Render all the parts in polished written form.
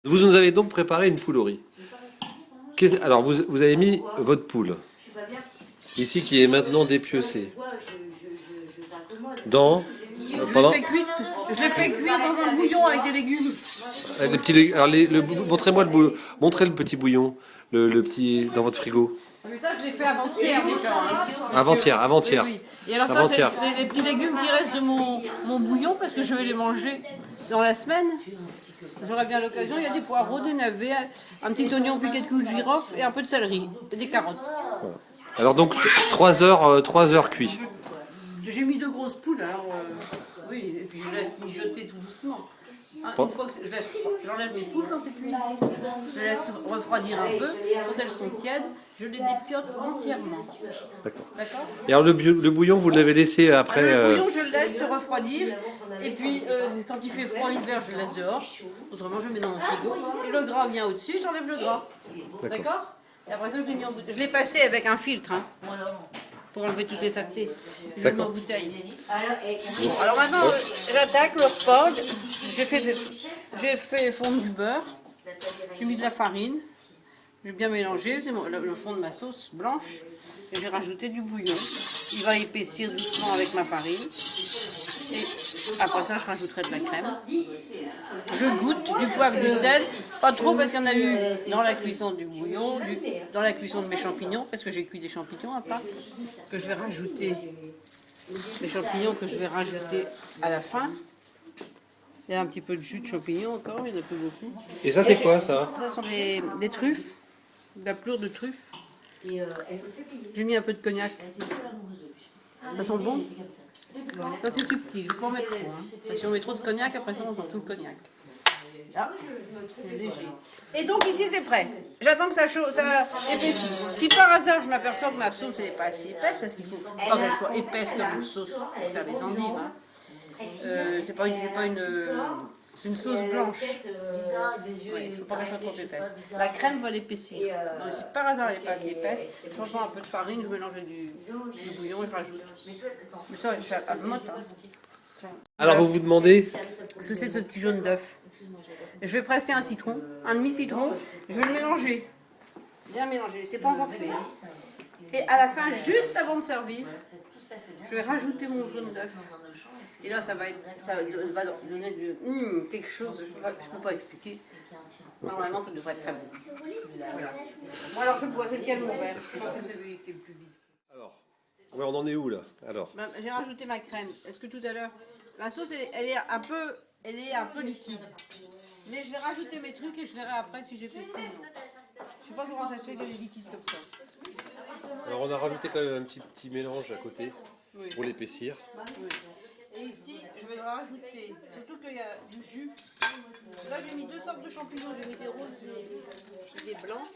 Vous nous avez donc préparé une poule au riz. Alors, vous avez mis votre poule, ici qui est maintenant dépiencée, dans... pendant... Je l'ai fait cuire dans un bouillon avec des légumes. Les petits, alors montrez-moi montrez le petit bouillon, le petit dans votre frigo. Mais ça, je l'ai fait avant-hier déjà. Avant-hier. Oui. Et alors ça, c'est les petits légumes qui restent de mon bouillon parce que je vais les manger dans la semaine. J'aurai bien l'occasion. Il y a des poireaux, des navets, un petit oignon piqué de clous de girofle et un peu de céleri et des carottes. Voilà. Alors donc 3 heures cuit. J'ai mis 2 grosses poules, alors oui, et puis je laisse mijoter tout doucement. Une fois que j'enlève mes poules quand c'est cuit, je laisse refroidir un peu. Quand elles sont tièdes, je les dépiote entièrement. D'accord. Et alors le bouillon, vous l'avez laissé après Le bouillon, je le laisse se refroidir. Et puis, quand il fait froid l'hiver, je le laisse dehors. Autrement, je le mets dans mon frigo. Et le gras vient au-dessus, j'enlève le gras. D'accord. Et après ça, je l'ai passé avec un filtre. Hein, pour enlever toutes les saletés. Je le mets en bouteille. Bon, alors maintenant, j'attaque le repas. J'ai fait fondre du beurre. J'ai mis de la farine. J'ai bien mélangé. C'est le fond de ma sauce blanche. Et j'ai rajouté du bouillon. Il va épaissir doucement avec ma farine. Et après ça, je rajouterai de la crème. Je goûte du poivre, du sel. Pas trop parce qu'il y en a eu dans la cuisson du bouillon, dans la cuisson de mes champignons, parce que j'ai cuit des champignons à part, que je vais rajouter. Les champignons que je vais rajouter à la fin. Il y a un petit peu de jus de champignons encore, il n'y en a plus beaucoup. Et ça, c'est quoi ça? Ça sont des truffes, de la pleure de truffes. J'ai mis un peu de cognac. Ça sent bon? Ça c'est subtil, il faut pas en mettre trop. Hein. Parce que si on met trop de cognac, après ça on sent tout le cognac. Là, c'est léger. Et donc ici c'est prêt. J'attends que ça épaississe. Si par hasard je m'aperçois que ma sauce n'est pas assez épaisse, parce qu'il faut pas qu'elle soit épaisse comme une sauce pour faire des endives. Hein. C'est une sauce blanche. Il ne faut pas qu'elle soit trop épaisse. La crème va l'épaissir. Donc si par hasard elle n'est pas assez épaisse, je prends un peu de farine, je mélange du bouillon et je rajoute. Mais ça, je fais à motte. Alors vous vous demandez ce que c'est que ce petit jaune d'œuf. Je vais presser un citron, un demi-citron, je vais le mélanger. Bien mélanger, c'est pas encore fait. Hein. Et à la fin, juste avant de servir, je vais rajouter mon jaune d'œuf. Et là, ça va donner quelque chose, je ne peux pas expliquer. Normalement, ça devrait être très bon. Voilà. Moi, alors, je bois, c'est lequel mon verre? Je crois que c'est celui qui est le plus vide. Alors, ouais, on en est où là? Alors, j'ai rajouté ma crème. Est-ce que tout à l'heure, ma sauce, elle est un peu liquide. Mais je vais rajouter mes trucs et je verrai après si j'ai fait ça. Je sais pas comment ça se fait qu'elle est liquide comme ça. Alors on a rajouté quand même un petit mélange à côté pour l'épaissir. Oui. Et ici, je vais rajouter, surtout qu'il y a du jus. Là, j'ai mis 2 sortes de champignons. J'ai mis des roses et des blancs.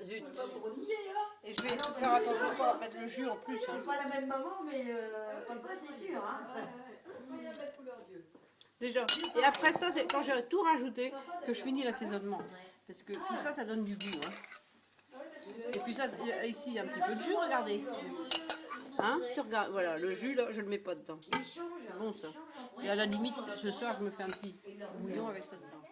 Zut. Et je vais faire attention de ne pas mettre le jus en plus. C'est pas la même maman, mais comme ça, c'est sûr. Hein. Déjà. Et après ça, c'est quand j'ai tout rajouté que je finis l'assaisonnement. Parce que tout ça, ça donne du goût. Hein. Et puis ça, ici, il y a un petit peu de jus, regardez. Hein, tu regardes, voilà, le jus, là, je le mets pas dedans. C'est bon, ça. Et à la limite, ce soir, je me fais un petit bouillon avec ça dedans.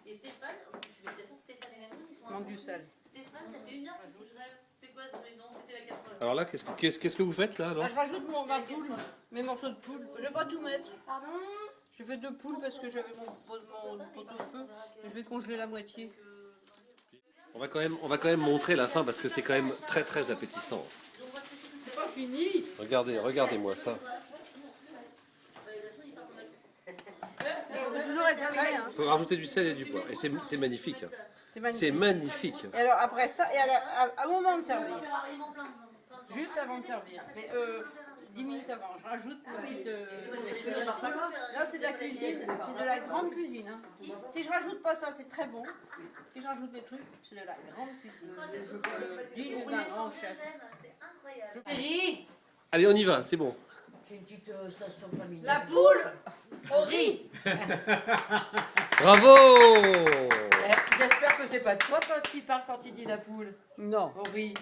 Et Stéphane, je suis sûr que Stéphane et Mamie, ils sont... Manque du sel. Stéphane, ça fait 1 heure que je rêve. C'était quoi ce prénom? C'était la casserole. Alors là, qu'est-ce que vous faites là? Je rajoute ma poule, mes morceaux de poule. Je vais pas tout mettre. Pardon? Je fais 2 poules parce que j'avais mon pot-au-feu. Et je vais congeler la moitié. On va quand même montrer la fin parce que c'est quand même très très appétissant. C'est pas fini. Regardez-moi ça. Il faut toujours être prêt. Hein. Il faut rajouter du sel et du poivre. Et c'est magnifique. C'est magnifique. Et alors après ça, et à moment de servir. Juste avant de servir. Mais 10 minutes avant, je rajoute ma petite... là, c'est de la cuisine, c'est de la grande cuisine. Hein. Si je rajoute pas ça, c'est très bon. Si je rajoute des trucs, c'est de la grande cuisine. Digne d'un grand chef. C'est incroyable. Allez, on y va, c'est bon. C'est une petite station familiale. La poule au riz. Bravo! J'espère que c'est pas toi qui parle quand il dit la poule. Non. Au riz.